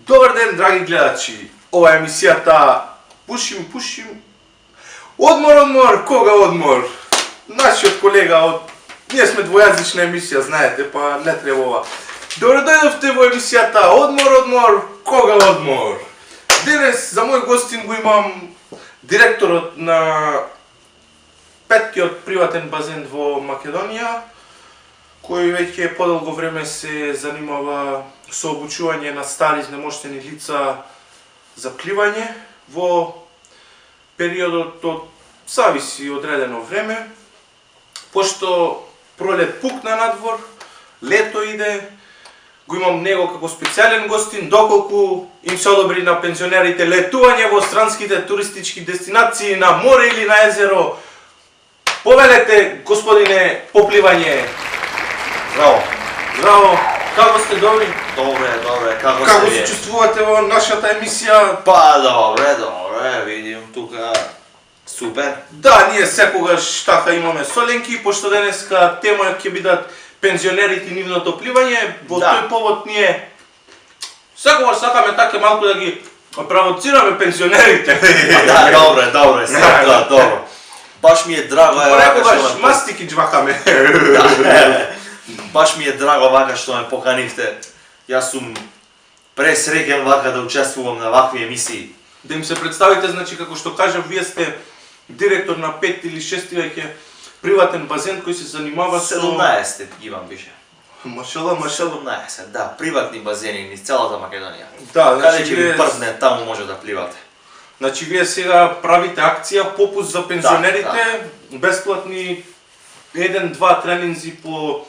Добар ден, драги гледачи! Ова е емисијата Пушим. Одмор, кога одмор? Нашиот колега Ние сме двојазична емисија, знаете, па не треба ова. Добре дојдовте во емисијата Одмор, кога одмор? Денес за мој гостин го имам директорот на петтиот приватен базен во Македонија, кој веќе подолго време се занимава со обучување на стари изнемоштени лица за пливање во периодот од зависи одредено време. Пошто пролет пукна надвор, лето иде, го имам него како специјален гостин, доколку им се одобри на пензионерите летување во странските туристички дестинации на море или на езеро. Повелете, господине, попливање. Здраво, како сте, добри? Добре, како се чувствувате во нашата емисија? Па, добре, видим тука супер. Да, ние секогаш така имаме соленки, пошто денеска тема ќе бидат пензионерите и нивното пливање. Во тој повод ние секогаш сакаме така малку да ги провоцираме пензионерите. Да, добро. Баш ми е драго Понекогаш мастики џвакаме. Баш ми е драго вака што ме поканивте. Јас сум пресреќен вака да учествувам на вакви емисии. Да им се представите, значи како што кажав, вие сте директор на 5 или 6 веќе приватен базен кој се занимава со 17 имам више. Машала. 17, да, приватни базени низ целата Македонија. Да, каде ќе ви прдне, таму може да пливате. Значи вие сега правите акција попуст за пензионерите, бесплатни 1-2 тренинзи по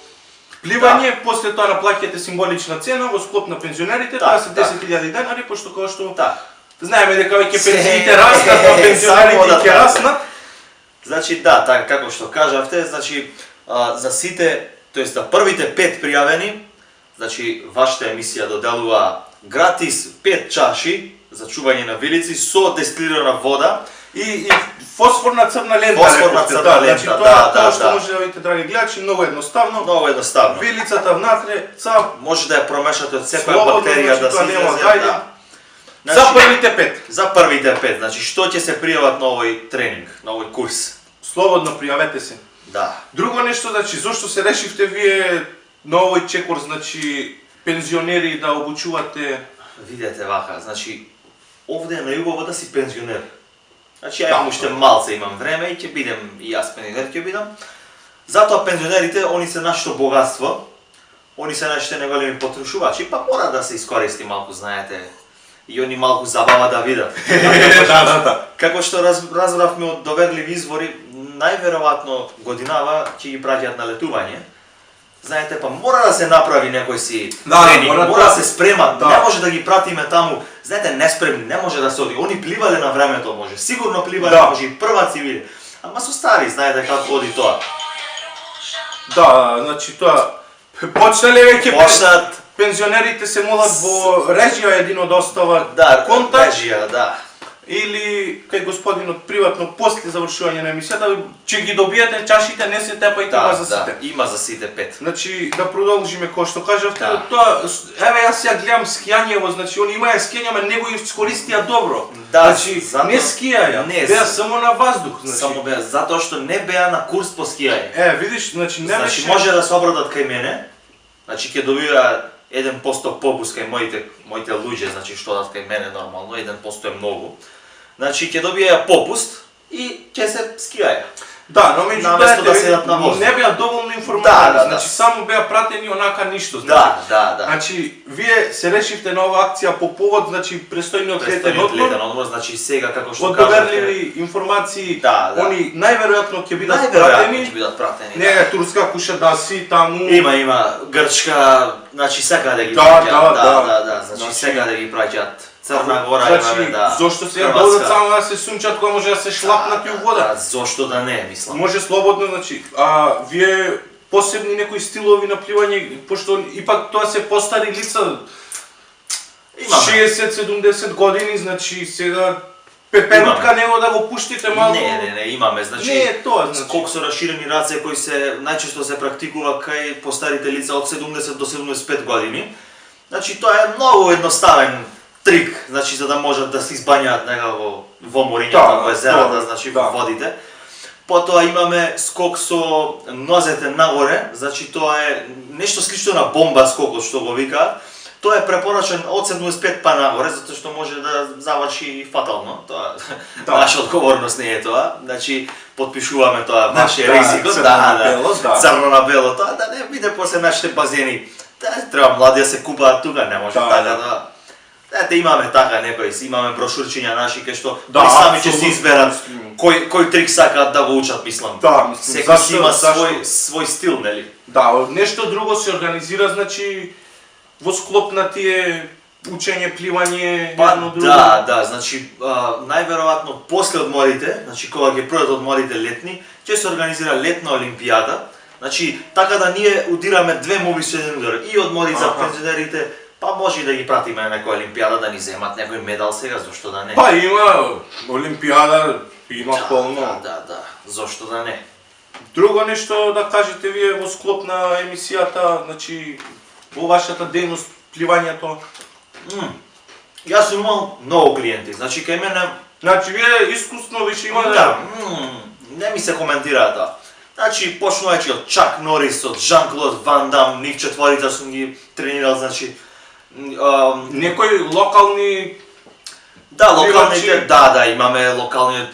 пливање, после тоа наплаќате символична цена во склоп на пензионерите, тоа се 10.000 денари, пошто како што знаеме дека веќе пензиите растат, а пензионерите ќе раснат. Значи да, така како што кажавте, значи за сите, тоест за првите 5 пријавени, значи вашата емисија доделува гратис 5 чаши за чување на вилици со дестилирана вода и фосфорна црна лента. Значи тоа што може да видите, драги гледачи, многу едноставно. Вилицата внатре, цап, може да ја промешате од секоја бактерија да се излезе. За првите 5. За првите 5, значи што ќе се пријават на овој тренинг, на овој курс? Слободно пријавете се. Да. Друго нешто, значи, зошто се решивте вие на овој чекор, значи, пензионери да обучувате? Видете вака, значи, овде на југово да си пензионер. Значи, ја уште малце имам време и ќе бидем, и јас пензионер ќе бидам. Затоа пензионерите, они се нашето богатство, они се нашите неголеми потрошувачи, па мора да се искористи малку, знаете, и они малку забава да видат. Како што разбравме од доверливи извори, најверојатно годинава ќе ги праќаат на летување. Знаете, па мора да се направи некој си тренинг, мора да се спремат, не може да ги пратиме таму. Знаете, неспремни, не може да се оди. Они пливале на времето, може, сигурно пливале, може и прваци види. Ама со стари, знаете како оди тоа. Да, значи тоа, почнале веќе пензионерите се молат во режија един од остава контакт. Да, режија, да. Или кај господинот приватно после завршување на емисијата, че ги добиете чашите, не се тепајте, има за сите. Да, има за сите 5. Значи, да продолжиме кој што кажавте, тоа, еве јас ја гледам скијањево, значи, они имаја скијање, ама не го искористија добро. Значи, не скијаја, беа само на воздух, значи. Само беа, затоа што не беа на курс по скијање. Видиш, значи, не беше... Значи, може да се обратат кај мене, значи, ќе добива 1% попуст кај моите луѓе, значи, што дат кај мене нормално, 1% е многу. Значи, ќе добија попуст и ќе се скијаја. Да, но меѓутоа не беа доволно информирани, значи само беа пратени онака ништо. Да. Значи, вие се решивте на оваа акција по повод, значи, престојниот летен одмор, значи сега како што кажавте, од доверливи информации, они најверојатно ќе бидат пратени. Не е турска кушадаси таму. Има Грчка, значи сега да ги праќаат. Да, значи сега да ги праќаат. Црна Гора имаме, да. Зошто се додат само да се сунчат кога може да се шлапнат и у вода? Зошто да не, мислам. Може слободно, значи, вие посебни некои стилови на пливање, пошто ипак тоа се постари лица, 60-70 години, значи сега пепенутка него да го пуштите малку. Не, имаме, значи. Не е тоа, значи. Скок со раширени раце кои се најчесто се практикува кај постарите лица од 70 до 75 години. Значи тоа е многу едноставен трик, значи за да можат да се избањаат некако во морињата, Да, во езерата, добро, значи да. во водите. Потоа имаме скок со нозете нагоре, значи тоа е нешто слично на бомба скокот што го викаат. Тоа е препорачен од 75 па нагоре, затоа што може да заврши фатално. Тоа Да. наша одговорност не е тоа. Значи потпишуваме тоа Да, нашиот да, ризик, црно на бело, да. црно на бело, тоа да не биде после нашите базени. Треба млади да се купаат тука, не може Да, така да. да. Ете имаме така некои, имаме брошурчиња наши кај што Да, они сами ќе се апсолутно, изберат мислим. кој трик сакаат да го учат, мислам. Да, мислим, Секој си зашто- има зашто- свој стил, нели? Да, нешто друго се организира, значи во склоп на тие учење, пливање, Па едно друго. да, значи најверојатно после одморите, значи кога ќе пројдат одморите летни, ќе се организира летна олимпијада. Значи така да ние удираме две моби со еден удар. И одмори за Аха. пензионерите, па може и да ги пратиме на некоја олимпијада да ни земат некој медал сега, зошто да не? Па има олимпијада, има полно. Да, зошто да не? Друго нешто да кажете вие во склоп на емисијата, значи во вашата дејност пливањето. Јас сум имал многу клиенти, значи кај мене Значи вие искусно више имате. да, не ми се коментира тоа. Значи почнувајќи од Чак Норис, од Жан-Клод Ван Дам, нив четворица сум ги тренирал, значи Некои локални да, локалните, пливачи. да, имаме локалниот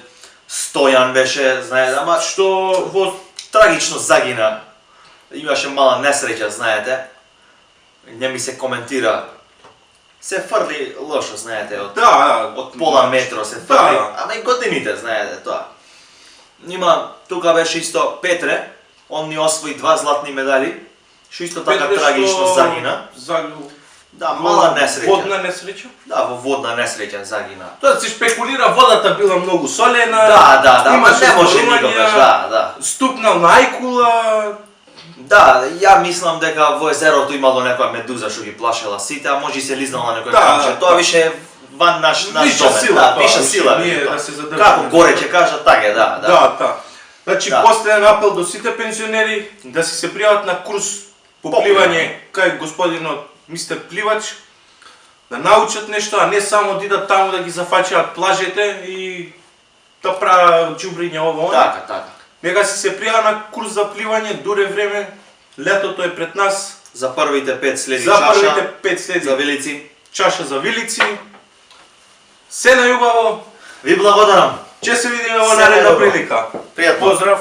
Стојан беше, знаете, ама што во трагично загина. Имаше мала несреќа, знаете. Не ми се коментира. Се фрли лошо, знаете, од пола метро се фрли. Да. Ама и годините, знаете, тоа. Има, тука беше исто Петре, он ни освои 2 златни медали, што исто така Петре трагично што загина. Да, во мала несреќа. Водна несреќа. Да, во водна несреќа загина. Тоа се спекулира, водата била многу солена. Да, ама имаше не може зборувања, никогаш, да. Ступнал на ајкула. Да, ја мислам дека во езерото имало некоја медуза што ги плашела сите, а може и се лизнала некој Да, камче. да. Тоа више ван наш Виша домен. сила, Да, тоа, виша више сила. ние више тоа. да се задржиме. Како горе ќе кажа, така е, да. Да. Значи, Да. последен апел до сите пензионери да си се пријават на курс по пливање кај господинот мистер Пливач, да научат нешто, а не само да идат таму да ги зафачаат плажите и да прават џубриња ово. Така. Нека си се пријава на курс за пливање, дуре време, летото е пред нас. За првите 5 следи За чаша, првите 5 следи за велици. чаша за вилици. Се најубаво, Ви благодарам. ќе се видиме во Се наредна најубаво. прилика. Пријатно. Поздрав!